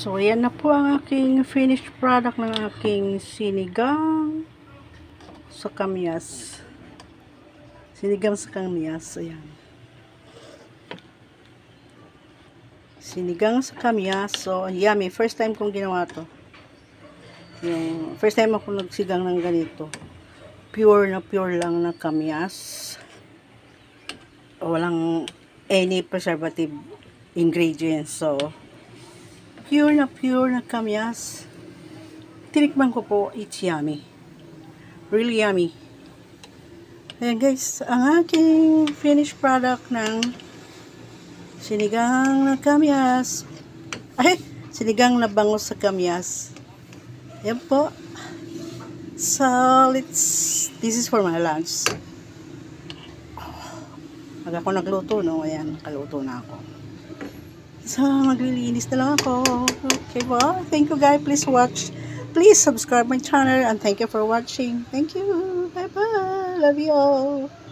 So, yan na po ang aking finished product ng aking sinigang sa kamyas. Sinigang sa kamyas. Ayan. Sinigang sa kamyas. So, yummy. First time kong ginawa to. Yung first time ako nagsigang ng ganito. Pure na pure lang na kamyas. Walang any preservative ingredients. So, pure na kamyas. Tinikman ko po, it's yummy. Really yummy. Ayan guys, ang aking finished product ng sinigang na kamyas. Ay, sinigang na bangus sa kamyas. Ayan po. So, this is for my lunch. Pag ako nagluto, no? Ayan, kaluto na ako. So, maglilinis na lang ako. Okay po. Thank you guys. Please watch. Please subscribe my channel and thank you for watching. Thank you. Bye-bye. Love you all.